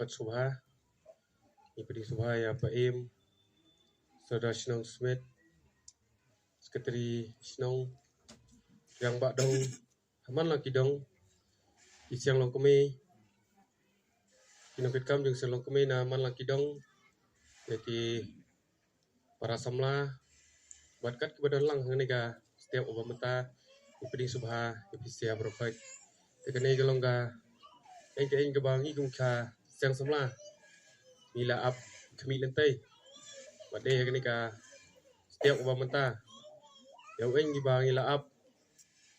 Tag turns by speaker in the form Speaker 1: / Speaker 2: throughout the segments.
Speaker 1: Khot Subha, Ipadi Subha ya Pak Im, Saudara Shnong Smith, Sekretari Shnong, yang Bak Dong, Haman lagi dong, Isiang Long Kumi, Kinopit Kam, Jung Siang Long Kumi, na Haman lagi dong, jadi para samla, Batkat kepada lang hangga setiap obamata, Ipadi Subha, Ipadi Berbaik, Tekani Galongga, Engke Bangi Gumka, Siang Samla, Mila Up, Kami Lentai, Bade Hanika, setiap obamata, Yang eng Bangi La Up,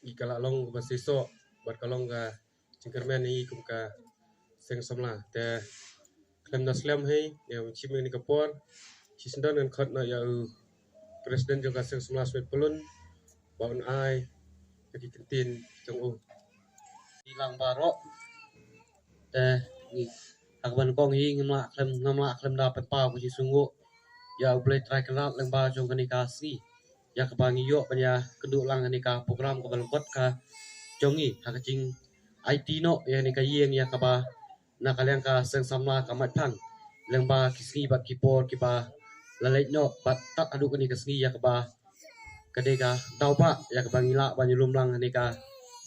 Speaker 1: Ikala Long Basiso, Barkalongga, Cingkerman ni Kumka, Siang Samla, Te Klem Naslam Hai, yang Chiming ni Kapor, Chisendan dan Khot na Yau, Presiden juga Siang Samla Smith Pelun, Baun Ai, Kaki Kentin, Jong U.
Speaker 2: Hilang barok ni akban kong hi ngamla klem dapat pa ku sungguh ya boleh try kenal lang ba jong komunikasi ya kebangi yo panya keduk lang ni ka program ka balkot ka jongi ha kacing IT no ya ni ka yeng ya ka ba na kalyang ka seng samla ka mat phang lang ba kisni bat kipor ki ba lalai no bat tak adu ni ka sni ya ka ba kade ka tau pa ya ka bangila banyulum lang ni ka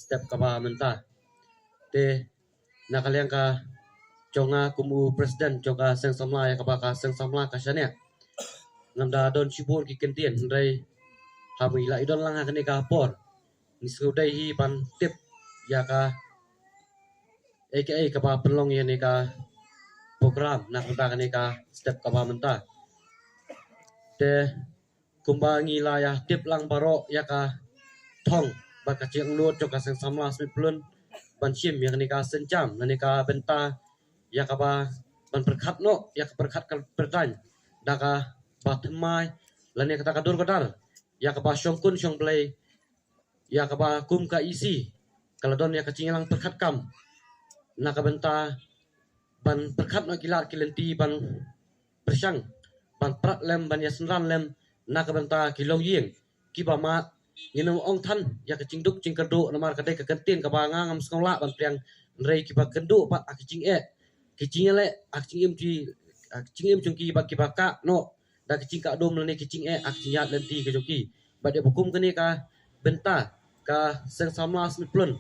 Speaker 2: step ka ba mentah te nakaliang ka jonga kumu presiden joka seng samla ya kabaka seng samla ka syania ngamda don cibur ki kentien ndai habi la idon lang hakani ka por ni sudai hi pan tip ya ka aka ka ba pelong ya ni ka program nak ba ka ni ka step ka ba menta te kumbangi la ya tip lang baro ya ka thong ba ka chiang luot joka seng samla smit plun ban chim yang ni ka senjam ni ka benta ya ka ba ban perkhat no ya ka perkhat ka pertan da ka ba thmai la ni ka ta ka dur kadal ya ka ba shongkun shong play ya ka ba kum ka isi kala don ya ka chingalang perkhat kam na ka benta ban perkhat no kilar kilenti ban persang ban prat lem ban ya senran lem na ka benta kilong yeng ki ba ma nginong ong than ya ka cingduk cingkerdu namar kadai ka kentin ka banga ngam sekolah ban priang rei ki ba kendu pat ak cing kicing le ak cing im ji ak cing im chung ki ba ka no da kicing ka dom le kicing ak cing yat lenti ka joki ba de bukum kene ka benta ka seng sama smiplun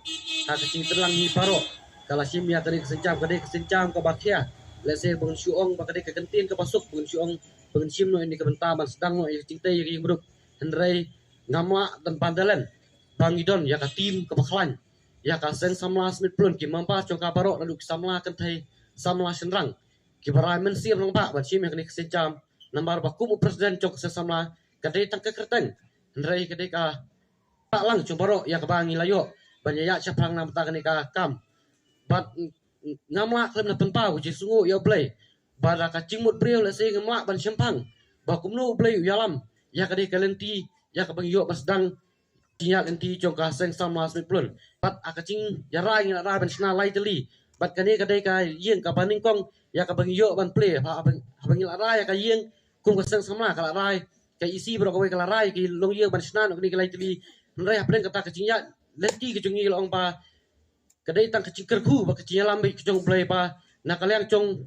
Speaker 2: ha kicing terlang hi paro kala sim ya kadai kadai kesencam ka bakia le se bung suong ba kadai ka kentin ka pasuk bung suong bung sim no ini ka benta ban sedang no cing tei ri mruk henrei ngamla dan pandalan bangidon ya ka tim kebaklan ya ka seng samla smit plun ki mampa chong ka barok lalu samla kan thai samla senrang ki barai men siam long ba chim ya ni sejam nambar ba kum presiden chong seng samla kadai tang ka kerteng ndrai kadai ka pak lang chong barok ya ka bangi layo banya ya chaprang nam ta ni ka kam bat ngamla klem na penpa ku sungu ya play bara ka cingmut priu la se ngamla ban sempang ba kumnu play yalam ya kadai kalenti ya kabang yo masdang tiyak enti chong ka seng sama smit plun pat akacing yara ngina ra ban sna lai teli bat kane kadai ka yeng ka baning kong ya kabang yo ban play ha abang ngila ra ya ka yeng kum ka seng sama kala rai ka isi bro ka we kala rai ki long yeng ban sna no ni ka lai teli rai apren kata kacing ya lenti ki chungi long pa kadai tang kacing kerku ba kacing lam bi chong play pa na kalyang chong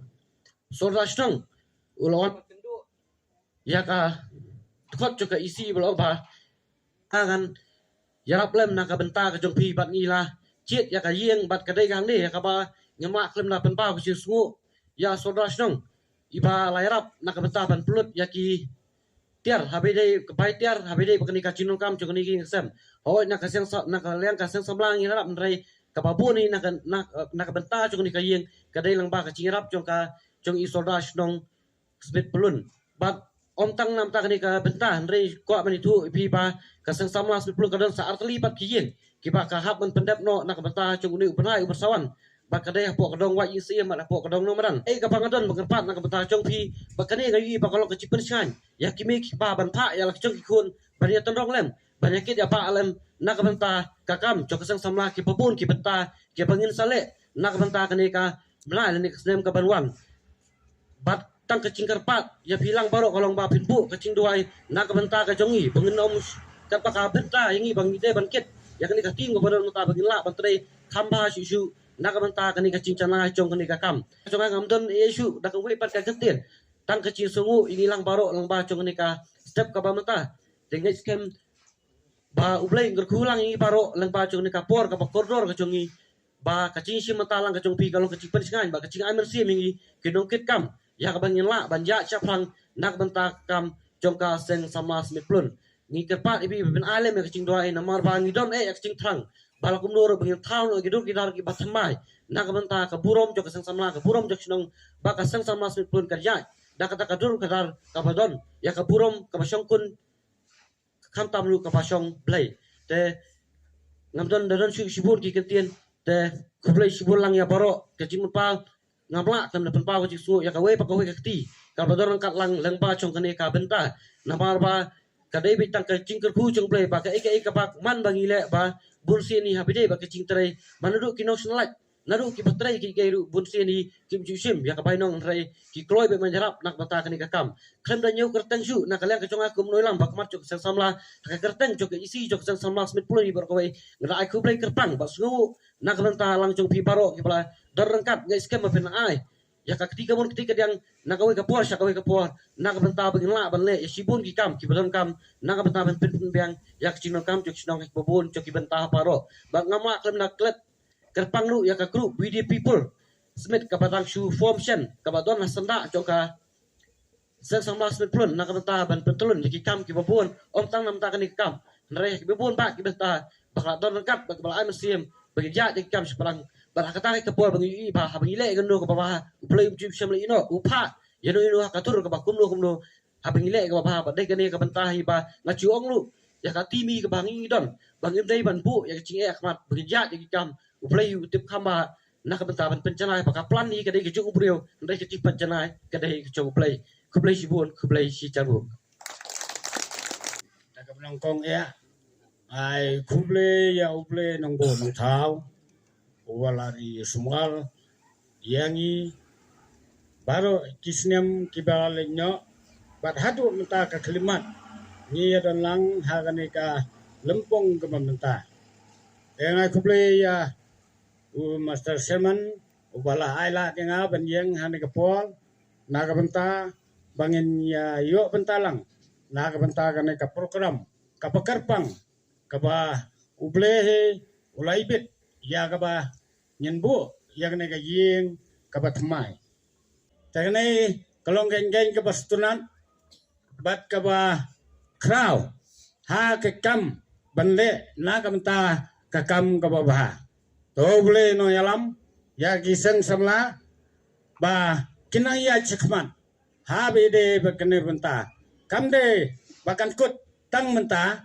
Speaker 2: sorda stong ulon ya ka khot cho ka isi blo ba kan yarap lem na ka benta ka jong pi bat ni la chiet ya ka yeng bat ka dai gang ni ya ka ba ngama klem na pen pa ku sungu ya sodra snong iba la yarap na ka benta ban plut ya ki tiar habe dai ka bai tiar habe dai bakani ka chinong kam chong ni ki sem hoi na ka seng na ka leng ka seng samlang yarap nrai ka babu ni na ka benta chong ni ka yeng ka dai lang ba ka chingirap chong i sodra snong spit pelun bat om tang nam tak ni ka benta rei ko mani tu pi pa ka sang samla 10 kadang sa artli pat kiyen ki ba ka hab man pendap no nak benta chung ni upanai upersawan ba ka dei po kadong wa isi ma po kadong no maran ka pangadon bangerpat nak benta chung pi ba ka ni ngai ba kalau ka cipen shan ya ki me ki pa ban tha ya lak chung ki kun ban ya tondong lem banyakit ya pa alem nak benta ka kam chung sang samla ki papun ki benta ki bangin sale nak benta ka ni ka bla ni ka sem ka banwan bat tang kecing kerpat ya bilang baru kalau ba pinpu kecing duai nak benta ka jongi bangin om kapa ka benta yangi bang ide bangkit ya kan ka ting go badan ta bangin la bantre khamba su nak benta kani ka cincana jong kani ka kam jong ngam don isu dak we pat ka ketin tang ka cing sungu ini lang baro lang ba jong kani ka step ka ba menta dengan skem ba ublay ngerkulang ini baro lang ba jong kani ka por ka ba koridor ka jong ba ka cing sim menta lang ka jong pi kalong ka cing pensingan ba ka cing amer sim ini kinong kit kam ya ka bangin la banja chaprang nak benta kam jong ka seng sama smit plun ni kerpat ibi ben alem ka cing doa ina mar ba ngidon ka cing trang balakum noro bangin taun lagi duk kita lagi batamai nak benta ka burom jok sang samla ka burom jok sinong ba ka sang sama smit plun kerja dak kata kadur kadar ka badon ya ka burom ka basyong kun kam tamlu ka basyong blay te ngamdon dadon sibur ki ketien te kublay sibur lang ya baro ka cing pa ngamla tam na penpa ko su ya ka we pa ka we ka ti ka badon kat lang lang ba chong kane ka benta na bar ba ka dei bitang ka cing ku chong blay ba ka ika ba man bangile ba bunsi ni habide ba kecing terai manadu ki nok snalak nadu ki patrai ki gairu bunsi ni kim jusim ya ka bainong rai ki kloi be manjarap nak bata kani ka kam klem da nyau kerteng su nak kalian kecong aku menoilam bak mat jok sang samla ka kerteng jok isi jok sang samla smit puloi ber kawai ngada aku play kerpang ba sungu nak benta langsung pi paro ki pala derengkat ngai skem ma pen ai ya ka ketika yang nak kawai ka por sya kawai ka por nak benta begin la ban le ya sibun ki kam ki badon kam nak benta ben pen biang ya kecing kam jok sinong ki babun jok ki benta paro ba ngama klem nak klet kerpang lu ya ka group with people smith ka batang shu formation ka badon na sanda jok ka sang sama smith plun nak benta ban pentulun ki kam ki babun om tang nam ta kan ki kam nare ki babun ba ki benta bakla don kat bak bala musim bagi ja ki kam separang bara kata ke por bangi ba ha bangi le gano ka ba play jip sham le ino upa yano ino ka tur ka ba kumno ha bangi le ka ba ba dai kane ka benta hi ba nga chuong lu ya ka timi ka bangi don bangi dai ban bu ya ching ek mat bangi ja ki kam play tip khamba na ka benta ban pencanai pa ka plan ni ka dai ki chu brio dai ki tip pencanai ka dai ki chu play ku play sibun ku play si charu
Speaker 3: ta ka kong ya ai ku play ya u play nong bo nong thau walari sumal yangi baro kisnem kibalenyo bat hadu menta ka kalimat ni dan lang hagane ka lempong ka menta enga kuble ya u master seman ubala aila tenga banyeng hane ka pol naga benta bangin ya yo bentalang naga benta kane ka program ka pakarpang ka ba ublehe ulaibit ya ka ba nyenbu yang nega ying kabatmai tagne kalong geng ke bastunan bat kaba kraw ha ke kam banle na kamta ka kam kaba bah to bule no yalam ya kiseng samla ba kinaya chekman ha bede bakne benta kamde bakan kut tang menta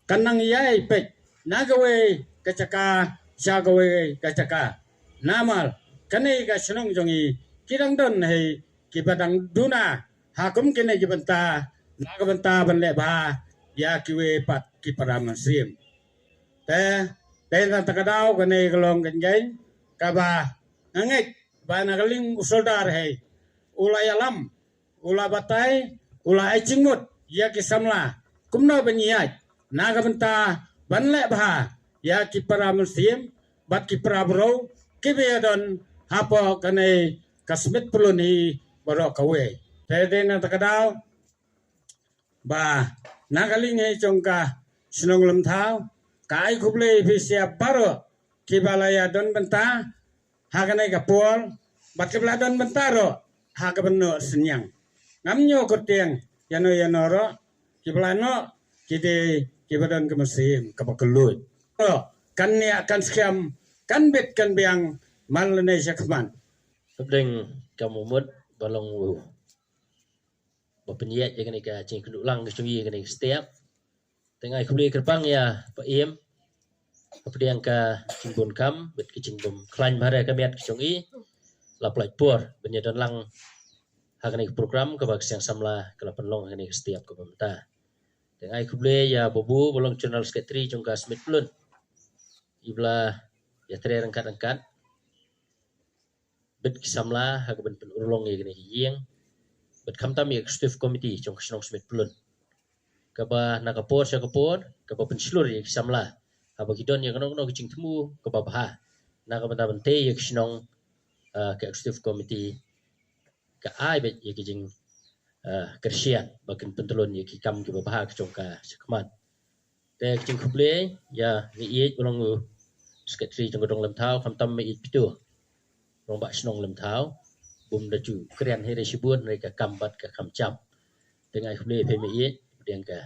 Speaker 3: kanang yai pek nagawe kacaka Sagawe kacaka namal kane ka senong jongi kirang don hei kibadang duna hakum kene kibenta nagabenta banle ba ya kiwe pat kiparaman sim te na takadaw kane kalong gengeng kaba ngek ba nagaling usoldar hei ula yalam ula batay ula echingut ya kisamla kumno banyai nagabenta banle ba ya kiparaman sim bat kiprabro kibiyadon hapo kane kasmit puluni baro kawe tede na takadaw ba nagalinge chongka sinong lamthau kai kuble fisya baro kibalaya don benta hagane kapol bat kibla don bentaro hagabenno senyang ngamnyo kutiang yanoro kiblano kide kibadon kemesim kapakelut kan ya kan skam kan bet kan biang malne sakman
Speaker 4: Pabdeng kamu mut balong wu. Bapeniat jangan ika cing keduk lang kecungi kan setiap. Tengah kubli kerpang ya Pak Iem. Pabdeng ka cingbon kam bet kicing bom klan bahara kamiat kecungi. Laplai por benyadan lang hakan program ke baks yang samla kelapan long hakan setiap ke pemerintah. Tengah kubli ya bobu balong jurnal sekretari jongka Smith Plun. Ibla ya tere rangkat-rangkat bet kisamla haga ben urlong ye gene yeng bet kamtam ye executive committee jong kisnong Smith Plun kaba nakapor sa kapor kaba penslur ye kisamla haba kidon ye kanong no kicing temu kaba bah na ka banta bante ya kisnong ke executive committee ka ai bet ya kijing kersian bakin pentulun ya ki kam ki babahag chong ka sekman te kijing kuble ya ni ye bolong secretary jong dong lam thau kam tam me it pitu rong ba snong lam thau bum da chu krian he re sibun re ka kam bat ka kam cham tengai kuble pe me ye diang ka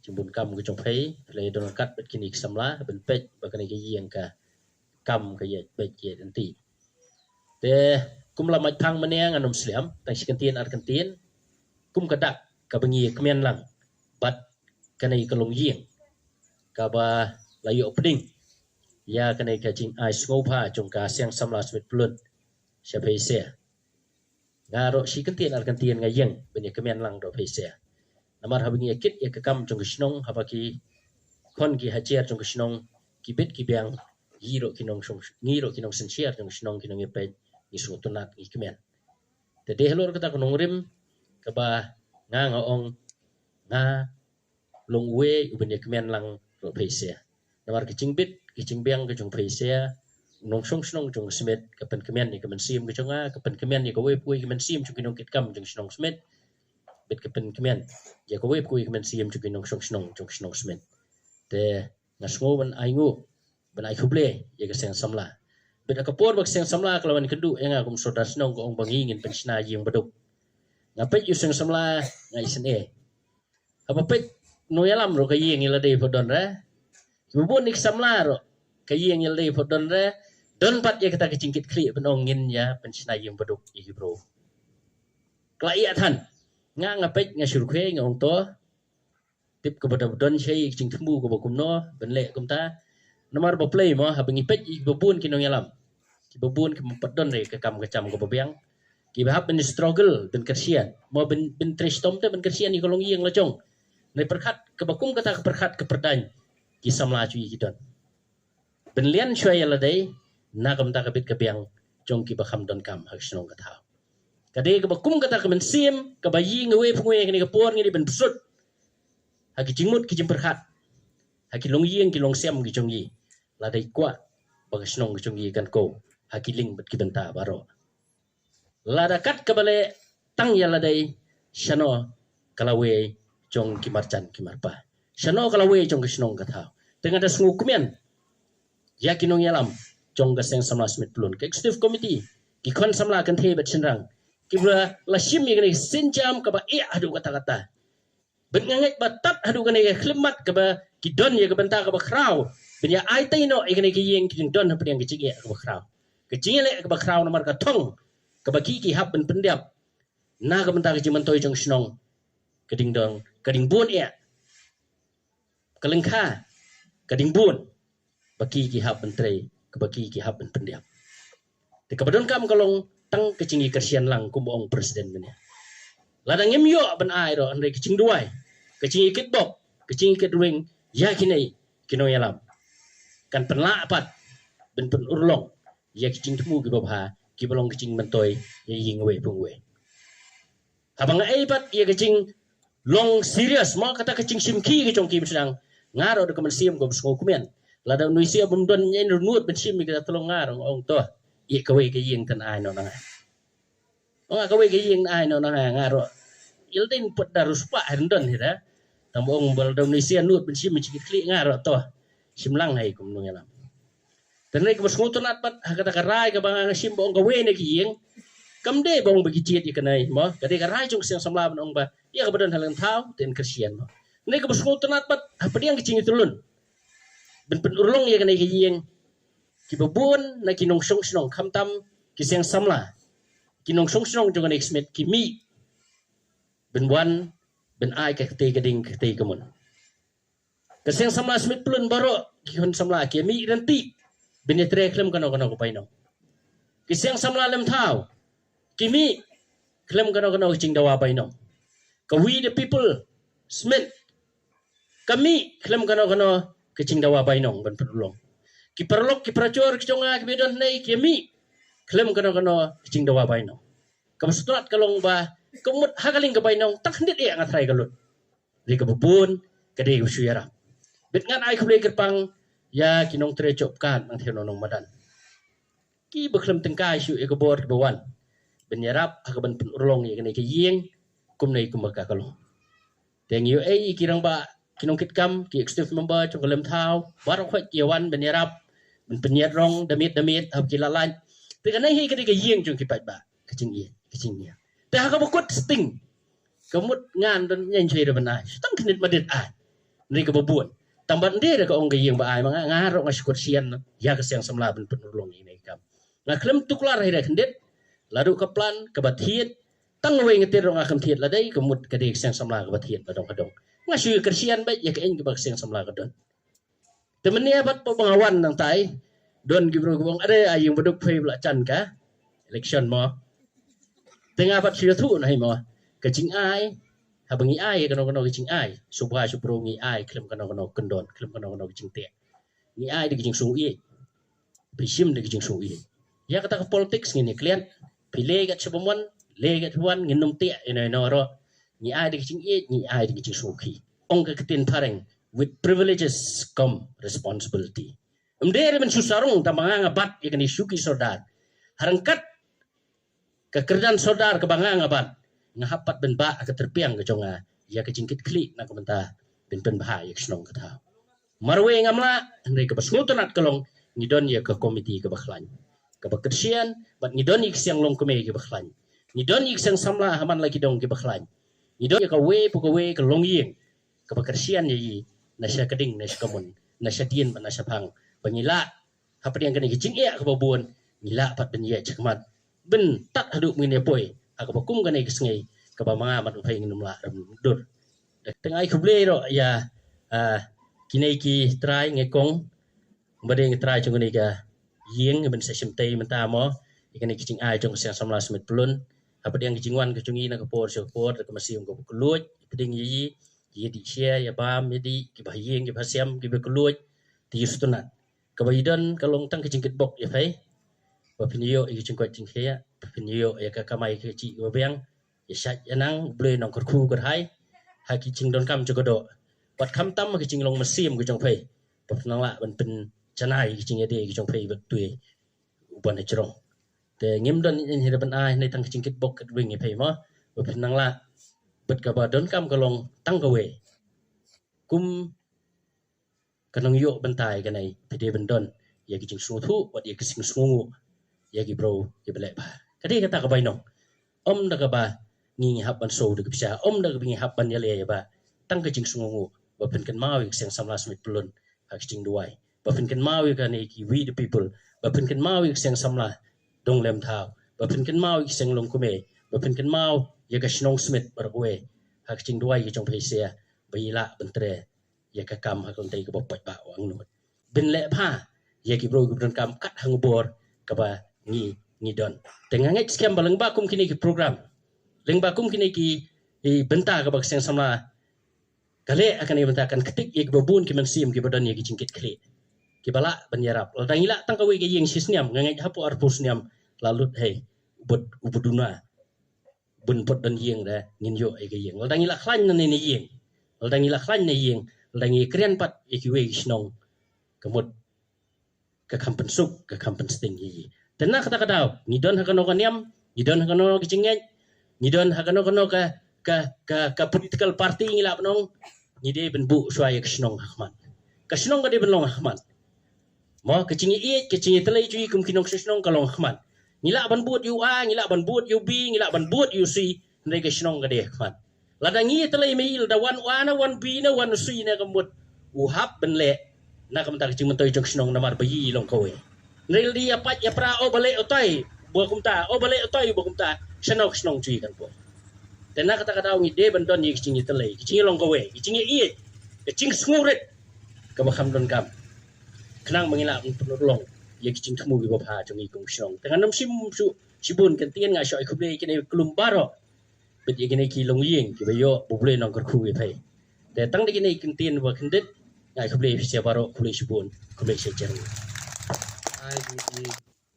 Speaker 4: chimbun kam ku chong phei le don kat bet kinik samla ben pet bakan ke yang ka kam ka ye bet ye dan ti te kum la mach thang maneng anom sliam tang sikantin ar kantin kum kadak ka bengi kemian lang bat kanai kalong yeng ka ba layo opening ya kanai ka jing ai skopa jong ka siang samla smit plun sia phaise ngaro sikantin ar kantin nga yeng bengi kemian lang do phaise namar habengi kit ya kakam jong kisnong habaki kon ki hajer jong kisnong kibet kibyang ngiro kinong sincere jong kisnong kinong ipet ni sutunat ni kemen te dehlor kata kunong rim kaba nga ong nga longwe ubenya kemen lang ro phaise namar kichingbit kichingbang ke jong phaise nong snong jong smet kapen kemen ni kemen sim ke jonga kapen kemen ni kowe pui kemen sim jong kinong kitkam jong snong smet bet kapen kemen ya kowe pui kemen sim jong kinong snong jong snong smet te ngasngo ban aingu ban ai khuble ya keseng samla bet akapor bak seng samla kalawan kendu yang akum sodar snong ko ong bangingin pensna yung baduk ngapet yu seng samla ngai sen apa pet no yalam ro kayeng ila dei podon ra bubun nik samla ro kayeng ila dei podon ra don pat ya kita kecingkit kli penongin ya pensna yung baduk i bro klaiatan ngapet ngasurkhe ngong to tip ko bodon sei cing temu ko bakumno benle kumta nomor ba play mo habang ipet i babun kinong yalam ki babun ki padon re ka kam kacam ko babyang ki bahap ben struggle ben kersian mo ben tristom te ben kersian ni kolong yeng lacong ne perkhat ke bakum kata ke perkhat ke perdan ki samla chu ki don ben lian choi la dei na kam ta ka bit ka byang jong ki bakham don kam hak snong ka thau kade ke bakum kata ke ben sim ka bayi ngwe phngwe ni ka por ni ben sut haki jingmut ki jim perkhat haki long yeng ki long siam ki jong yi la dai kwa bag snong ki jong yi kan ko haki ling bet ki benta baro la da kat ka bale tang ya la dai shano kalawe jong ki marchan ki marpa shano kalawe jong ki snong ka thau tenga da sungu kumian ya ki nong yalam jong ga seng samla smit plun ke executive committee ki kon samla kan the bet chinrang ki bra la shim mi gani sinjam ka ba e adu kata kata ben nganget batat hadu kan ya khlemat ka ba ki don ya ka benta ka ba kraw ben ya ai tai no igani ki yeng ki don ha pediang ki chige ka ba kraw ke chingele ka ba kraw nomor ka thong ka ba ki hab ben pendiap na ka benta ka jiman toy jong snong keding dong keding bun ya kalengkha keding bun baki ki hab ben trei ka ba ki hab ben pendiap te ka badon kam kalong tang ke chingi kersian lang kumong presiden ben ya ladang emyo ben ai ro andre kicing duai kicing ikit bok kicing ikit ring ya kinai kino yalam kan penla apat ben pen urlong ya kicing temu ki babha ki bolong kicing mentoy ya ying we pungwe habang ai pat ya kicing long serious mo kata kicing simki ki chong ki sedang ngaro de kemen sim go sko kumen ladang nuisia bum don nyen nuut ben sim ki tolong ngaro ong to ye kawe ki ying tan ai no nang ong kawe ki ying ai no nang ngaro iltin put darus pa hendon hira tambong bal Indonesia nut ben sim cikit kli ngaro to simlang hai kum nong yalam tenai ko sngotonat pat kata karai ka bang sim bong kawe ne ki ying kamde bong bagi ciet ikanai mo kade karai jong siang samla bong ba ya ka badan halang thau ten kersian mo nei ko sngotonat pat apa dia kicing tulun ben pen urlong ya kanai ki ying ki babun na kinong song snong khamtam ki siang samla kinong song snong jong ne smith ki mi ben wan ben ai ka te gading te kamun kaseng samla smith plun baro kihon samla ki mi ranti ben etre klem kano ko paino kiseng samla lem thau kimi klem kano ching dawa paino ka we the people smith kami klem kano kicing dawa paino ben perlong ki perlok ki pracor ki jonga ki bedon nei kimi klem kano kicing dawa paino kamstrat kalong ba kumut hagaling gabay nong takhnit iya nga try galut di kabubun kadi usuyara bit ngan ay kublay kerpang ya kinong trechop kan ang tino nong madan ki beklem tengkai syu e kebor kebawan benyarap akaban penurlong ye kene ke yeng kum nei kum ka kalong teng yu ai kirang ba kinong kit kam ki executive member trong kalem thau barok khoi kiawan benyarap ben penyat rong damit hab kilalan te kanai hi ke yeng jong ki pat ba kecing ye ta ka bokot sting kamut ngan don nyen chui bana tang kinit madit ai ni ka babuan tamban de ka ong ke yeng ba ai manga ngarok ngasukut sian ya ka siang samla ben penurlong ini kam na klem tuklar hai kendet lalu ke plan ke bathiet tang we ngetir rong akam thiet ladai kemut ke dek siang samla ke bathiet badong kadong ngasu kersian ba ya ke ing ke bak siang samla kadon temenia bat po bangawan nang tai don gibro gobong ada ayung beduk phei bla chan ka election mo tengah bat sia thu nai mo kecing ai habangi ai kano kecing ai subha subro ngi ai klem kano kendon klem kano kecing te ngi ai de kecing sung i pisim de kecing sung i ya kata ke politik ngini klian pile gat sebomon le gat wan nginum te ina noro ni ai de kicing e ni ai de kicing suki ong ke ketin pareng with privileges come responsibility umdere men susarung tamanga ngabat ikani suki sodar harangkat kekerjaan sodar ke banga ngabat ngahapat ben ba ke terpiang ke jonga ya kecingkit klik na komenta ben bahaya kesnong kata marwe ngamla ndai ke basnutanat kalong ngidon ya ke komiti ke bakhlan ke bekersian bat ngidon ik siang long keme ke bakhlan ngidon ik siang samla haman lagi dong ke bakhlan ngidon ya ke we pu ke we ke long yeng ke bekersian yi na sya keding na sya kamun na sya dien na sya phang bangila hapa yang kene kicing ya ke babun ngila pat ben ye chakmat ben tat haduk mine poi aku bakum kene ke sengai ke bamanga mat phai nginum la dur tengai khuble ro ya kinai ki trai ngekong badeng trai chung ni ka yeng ben sesem tei menta mo ikani kicing ai chung siang samla smit plun apa yang kicing wan ke chungi na ke por so por ke masium ko kluj peding yi di share ya bam di ki bahiyeng ki bhasiam ki be kluj ti yustunat ke baidon kalong tang kicing kit bok ya phai ba pinyo i kicing kwat ting khia pinyo ya ka kamai ke chi go beng ya shat yanang ble nong kur khu kur hai ha kicing don kam jogodo wat kham tam kicing long masium ko jong phai ba nang la ban pen chanai kicing ade kicing phai bak tui uban ecrong te ngim don in hira ban ai nei tang kicing kit bok kat wing phai mo ba nang la bet ka ba don kam kalong tang ka we kum kanong yo bentai kanai pede bendon ya kicing su thu wat ya kicing sungu ya ki bro ya bele ba kadi kata ka bainong om da ka ba ngi hab ban so de bisa om da ka bingi hab ban ya le ya ba tang kicing sungu ba pen kan mawi siang samlas mit pelun ha kicing duai ba pen kan mawi kanai ki we the people ba pen kan mawi siang samla dong lem thau ba pen kan mawi siang long kume ba pen kan maw ya ka snong smith bar we ha kicing duai ki jong phaisia ba ila bentre ya ka kam ha kon tei ka bop ba wang nut bin le pha ya ki bro gubron kam kat hang bor ka ba ngi don tengah ngai scam baleng ba kum kini ki program leng ba kum kini ki benta ka ba siang samla kale akan ibenta akan ketik ya ki babun ki mensim ki badan ya ki cingkit kle ki bala banyarap ladang ila tang ka we ki yeng sisniam ngai hapu arpus niam lalu hey ubuduna bun pot dan yeng da ngin yo ai ki yeng ladang ila khlan na ni yeng ladang ila khlan na yeng ladang i krian pat ki we snong kemut ke kampen suk ke kampen sting yi tenang kata kadau ngidon hakano kaniam ngidon hakano kicingeng ngidon hakano ka political party ngila penong ngide ben bu suai kesnong hakman kesnong ka de ben long hakman mo kecingi i kecingi telai cui kum kinong kesnong ka long hakman ngila ban buat yu a ngila ban buat yu b ngila ban buat yu c ndai kesnong ka de hakman ladang i telai mai da wan wana wan b na wan c na kamut uhap ben le na kam tak jing mentoi jong snong namar bayi long kowe nil dia pat ya pra o bale otoi bo kumta o bale otoi bo kumta snok snong cui kan po tena kata kata ngi de ban don ni kicing telai kicing long kowe kicing i kicing snguret ka ba kham don kam kenang mengila penulong ya kicing temu bi ba jong i kong snong dengan nam sim su sibun kan tien nga shoi khuble kene klum baro bet ye kene ki long yeng ki ba yo bo ble nong kor khu pai te tang de kene kin tien ba khendet ngai khuble sia baro khuble sibun khuble se jeng
Speaker 1: ai di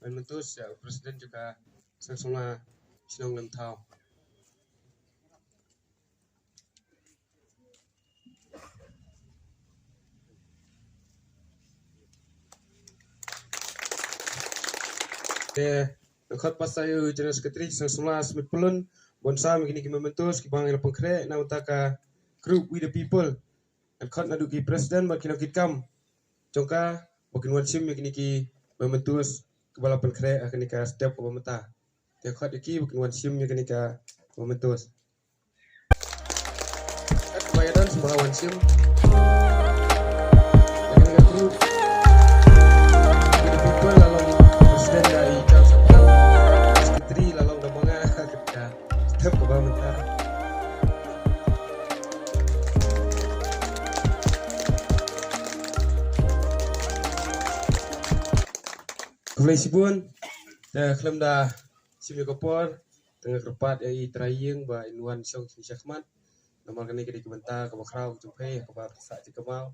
Speaker 1: mentus ya presiden juga sama sinong lem thau Angkot pasai General Secretary sang semula Smith Pelun bonsa begini ki membentus ki bang ila pengkre na utaka group with the people angkot nadu ki president bakin kit kam jongka bakin wansim begini ki membentus kepala pengkre akan ka setiap pemerintah angkot iki bakin wansim begini ka membentus kat bayaran semua wansim bakin ka group with the people lalu presiden dari Secretary lalang damanga ketika setiap pemerintah Kulai sibun dah kelam dah simi kopor tengah kerpat ai trayeng ba inuan syong syakmat namal kani kedi kementar ke bakrau jumpai ke ba sa cikemau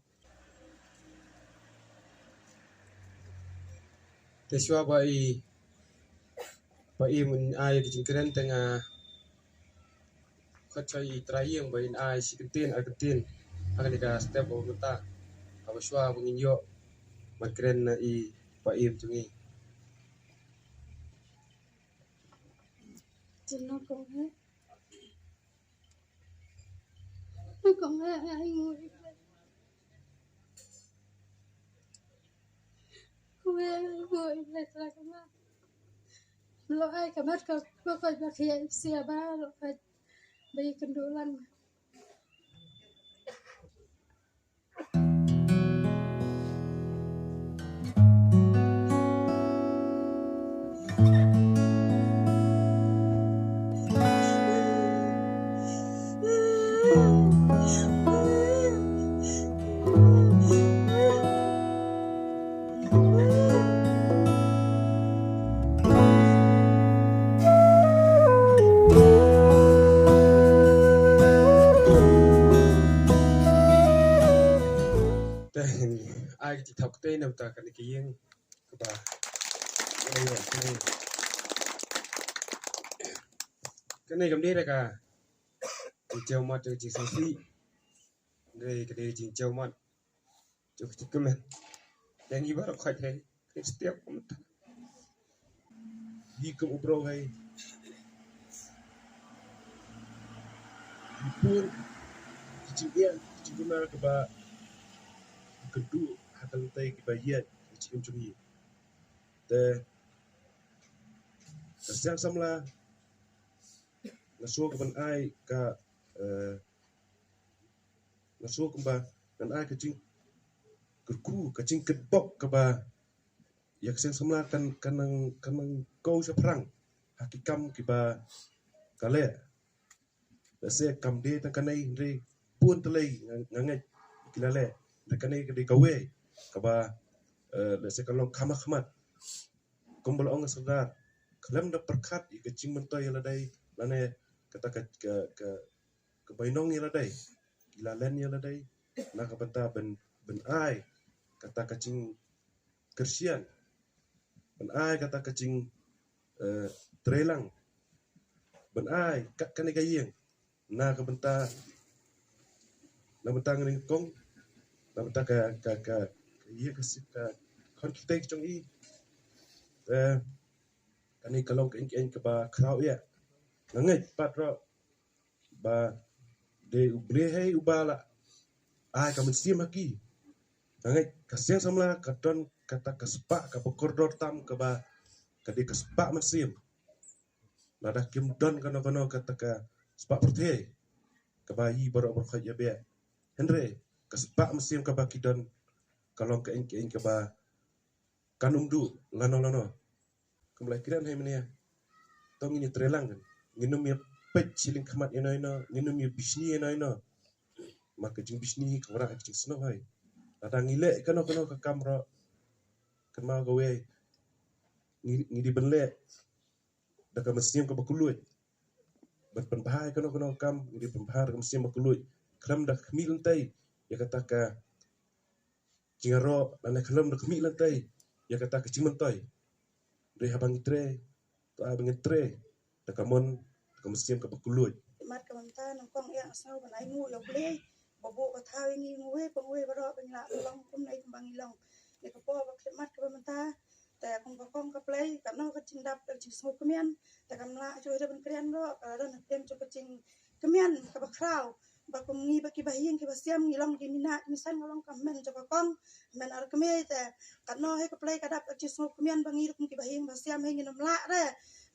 Speaker 1: teswa ba mun ai ke jingkren tengah kacai trayeng ba in ai sikentin argentin akan dika step pemerintah abaswa menginyo makren na pa tungi
Speaker 5: nó còn ai ngồi không ai ngồi lại là cái mà lo ai cả mắt có coi bạc hiện xe ba lo phải bây cần đồ lăn
Speaker 1: ai chỉ thọc tên nào ta cái yên các bà cái này cầm đi đây cả chỉ treo mặt chỉ sang phi đây cái đây chỉ treo mặt chụp chụp cái mình yang ini baru kau thấy cái setiap di kemudian hay pun cikian cikuna ke ba kedua akan tay kibayat cikin cungi te kasiang samla nasuo kaban ai ka nasuo kamba kan ai kacing kerku kacing kedbok kaba ya kasiang samla kan kanang kau sa perang hakikam kiba kale se kam de ta kanai re pun telai ngangai kilale dekanai ke kawe kaba se kalong khamat kumbal ong sadar kalam da perkat ke cing mentoy ladai lane kata ke bainong ladai ilalen ladai na ka banta ben ai kata kacing kersian ben ai kata kacing trelang ben ai kat kanai gayeng na ka banta na banta ngin kong na banta ka iya ka konflik trong i kani kalong ke ba krau ya ngai patro ba de ublehe ubala ai ka mensim haki ngai kasih samla kadon kata kaspa ka pokordor tam ka ba kadi kaspa mensim nada kim don kana kata ka spa perthe ka ba yi baro khaj be henre kaspa mensim ka ba kidon kalong ke ba kanum du lano kemulai kiran hai menia tong ini trelang kan nginum ya pet siling khamat ino nginum ya bisni ino maka jing bisni ka ora jing sno hai ada ngile kano ka kamra kan ma gawe ngidi benle daga mesim ka bakuluit berpenbahai kano kam ngidi penbahar ka mesim bakuluit kram dak khmi lantai ya kata ka jingaro lane kram dak khmi lantai ya kata ka cingmentoy re habang tre to abang tre da kamon ka mesim ka bakuluit
Speaker 5: mat ka manta nang kong ya asau ban ai ngu yo ble bobo ka thawi ni ngwe pangwe baro ban la long kum nai bang ilong ne ka po ba mat ka manta
Speaker 6: แต่คงก็คงก็เปลยกันนอกก็จริงดับก็จริงสงบก็เมียนแต่กำละช่วยได้เป็นเกรียนก็เดินเต็มจุกก็จริงก็เมียนกับบักคราวบักกมีบักกีบะยิงกีบะเสียมกีลองกีมีนามีสันก็ลองกับแม่นจุกก็กองแม่นอะไรก็ไม่แต่กันนอกให้ก็เปลยก็ดับก็จริงสงบก็เมียนบางทีก็กีบะยิงบะเสียมให้กินน้ำละได้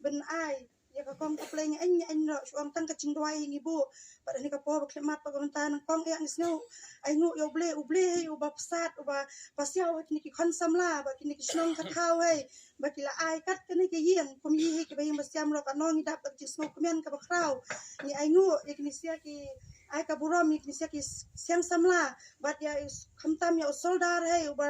Speaker 6: เป็นไอya ka kong ka play anh ro chuang tang ka ching doi ngi bu pa ni ka po ba klemat pa kamanta nang kong ya ngisno ai ngu yo ble u ba psat u ba pasiaw ni ki khon samla ba ki ni ki snong ka thau hai ba ki la ai kat ka ni ki yin kum yi hi ki ba yin ba siam ro ka no ngi dap ka chi sno kumen ka ba khrau ni ai ngu ya ki ni sia ki ai ka buram ni ki sia ki siang samla ba ya khamtam ya soldar hai u ba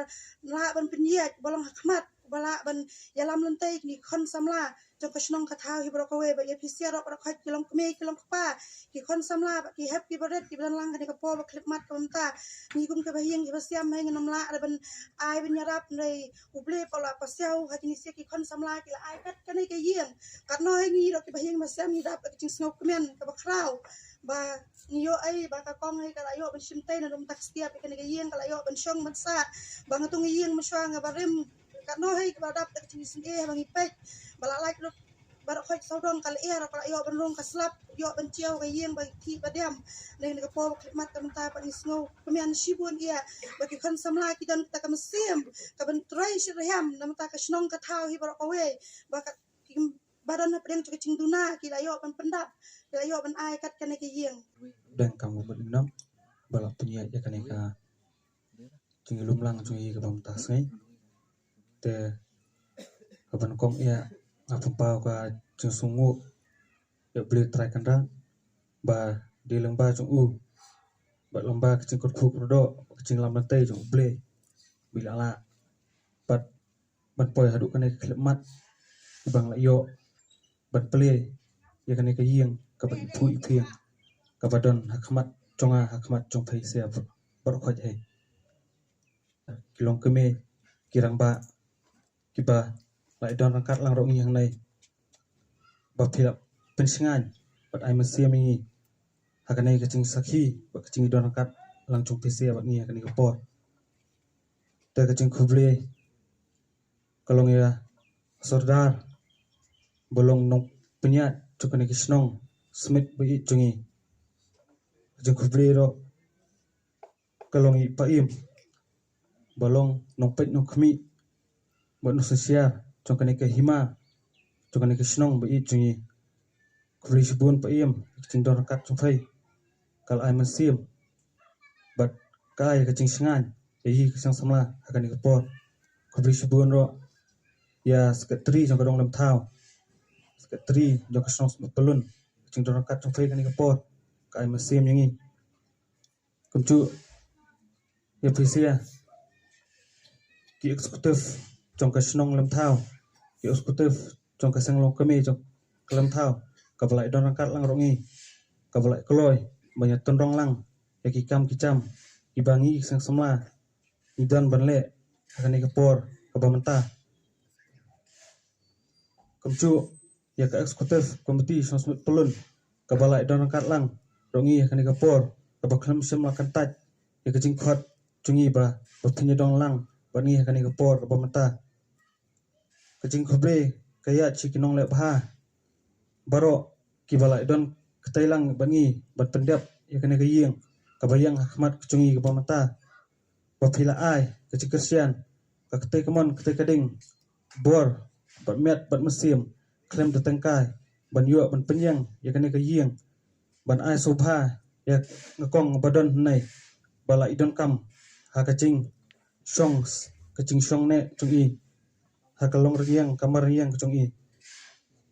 Speaker 6: la ban pinyat balong hakmat bala ban ya lam lantai ni khon samlaจงกระชนงกระทาฮิบรอกเวบยาพิเศษรอกระคอยกิลงเมกิลงป้ากิคอนซัมลาบกิแฮปปี้บรดกิบันลังกันในกระโปบคลิปมัดกันตามีกุมกระเบียงกิบเสียมให้เงินน้ำละอะไรบันไอบันยารับในอุบเล่ปลาปลาเซลฮัจินิเซียกิคอนซัมลากิละไอกัดกันในกระเยียงกัดน้อยงี้เรากิบเบียงมาเสียมนี่ดับกิจิงสงบเมียนกับบักคราวบานิโยไอบากากองให้กับอายุเป็นชิมเต้นนมตักสเตียไปกันในกระเยียงกับอายุเป็นช่องมันซาบางตัวกระเยียงมาช่วงกับบาริมกัดน้อยให้กับดับกิจิงสิงเอบางอีเป็ดบาละไลค์baru kau saudong kali era kalau ayok benrong keslap ayok benciau kayen bagi ti badam dengan kepo khidmat kementai pak nisngo kemian shibun ia bagi kan samla kita tak mesim kaben trai shirham nam tak snong ka thau hi baru kowe bakat badan pedeng cukup cingduna kita ayok pendap kita ayok ben ai kat kan kayen
Speaker 7: dan kamu benam balap punya ya kan ka cingilum lang cungi ke bam tasngai te kaban kong ia apa pau ka chung sungu ya beli try kandang ba di lembah chung ba lembah kecing kot khuk rodo kecing lam lantai chung beli bila la bat ban poi hadu kan klemat bang la yo ban play ya kan ka yeng ka ban phui phieng ka badon hakmat chonga hakmat chong phai se bar khoj hai kilong keme kirang ba kiba lại đòn răng cắt lang rộng như hàng này và philip bên sinh but ai masih mengi hakan này kecing sakhi và kecing đòn răng cắt lang chung pc và ngi hakan này kapor te kecing khuble kalau ngia sordar bolong nong penyat chukan này kisnong smith bi chungi kecing khuble ro kalau ngi paim bolong nong pet nong khmi buat nusiar trong cái này cái hima trong cái này cái snong bị chungi kuli shibun pa im ching don kat chung phai kal ai man sim but kai ka ching singan hi sang samla hakan ni por kuli shibun ro ya sekretari trong cái dong lam thao sekretari trong cái snong pelun ching don kat chung phai kan ni por kai man sim yang ni kum chu ya pisia ki executive trong cái snong lam thao ki executive trong cái sang long kami trong lam thao ka balai don rangkat lang rongi ka balai koloi banyak tondong lang ya ki kam ki cham ki bangi sang samla idan banle akan ni kapor ka bamenta kamchu ya ka executive committee sang smut pelun ka balai don rangkat lang rongi akan ni kapor ka baklam sim akan taj ya ka jingkhot chungi ba bapnya dong lang bani akan ni kapor ka bamenta kecing khobre kaya cikinong le bha baro ki balai don ketailang bangi bat pendap ya kena kayeng kabayang hakmat kecungi ke pamata bapila ai kecik kersian ka ketai kemon ketai kading bor bat met bat mesim klem datangkai ban yo ban penyang ya kena kayeng ban ai sobha ya ngakong badon nai balai don kam ha kecing shong ne chungi hakalong riang kamar riang kecung i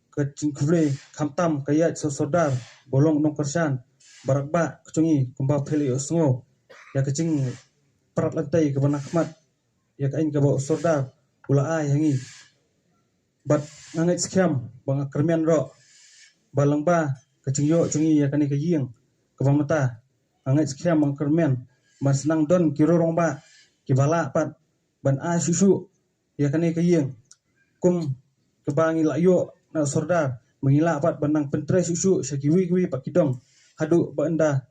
Speaker 7: kecing kule khamtam kaya sodar bolong nong kersan barakba kecung i kumba pheli osngo ya kecing perat lantai ke banakmat ya kain ke bawa sodar pula ai hangi bat ngangai skem bang kermian ro balang ba kecing yo cungi ya kani kaying ke bamata ngangai skem bang kermian ban senang don kirorong ba kibala pat ban ai susu ya kani kayeng kum kebangi layo na sordar mengila pat benang pentre susu syakiwi pak kidong hadu benda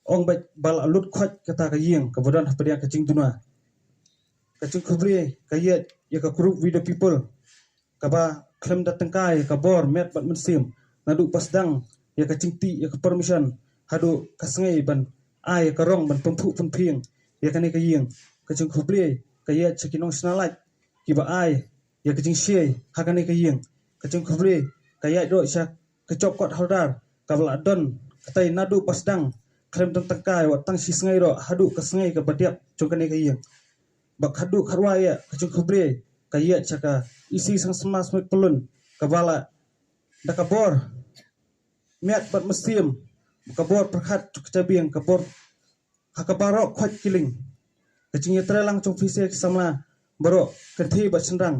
Speaker 7: ong bat bal alut khot kata kayeng kebadan hapdia kecing tuna kecing kubri kayet ya ka group with the people kaba klem datang kai ka bor met bat mensim nadu pasdang ya ka cingti ya ka permission hadu ka sengai ban ai ka rong ban pempu penping ya ka ne ka yeng ka jing khuble ka ya chikinong snalai ki ba ai ya ka jing shei ha ka ne ka yeng ka jing khuble ka ya do sha ka chop kot haldar ka bala don ka tai nadu pasdang klem datang kai wa tang si sengai ro hadu ka sengai ka badiap jong ka ne ka yeng bak hadu kharwa ya ka jing khuble ka ya chaka isi sang semas met pelun kabala da kabor miat bat mesim kabor perkhat kecabiang kabor hakabarok khwat kiling kacing trelang chung fise sama baro kethi bat sendang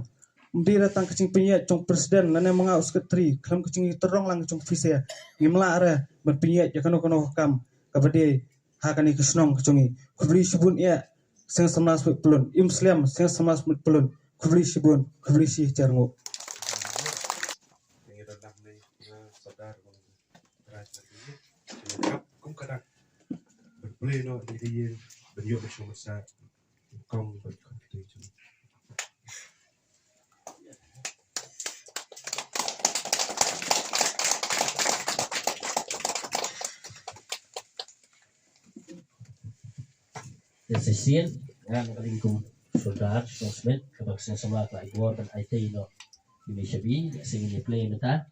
Speaker 7: mdi datang kacing pinyat chung presiden nane mangau sekretari klam kacing terong lang chung fise ngimla ara bat pinyat ya kono kam kabade hakani kisnong kacungi khubli shibun ya sang semas met pelun imslam sang semas met pelun khubli shibun khubli shi charngo
Speaker 1: Yang rendah ni sadar kerajaan ini cakap kong kadang berplay no di dia benjuk macam masa kong berkontribusi.
Speaker 4: Sesien ngang kalingkum soldat sosmed kabaksan sama ka igor dan IT no ini shabi sing ni play mata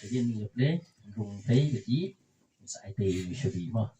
Speaker 4: jadi ni play rung pay jadi sa IT ni shabi mo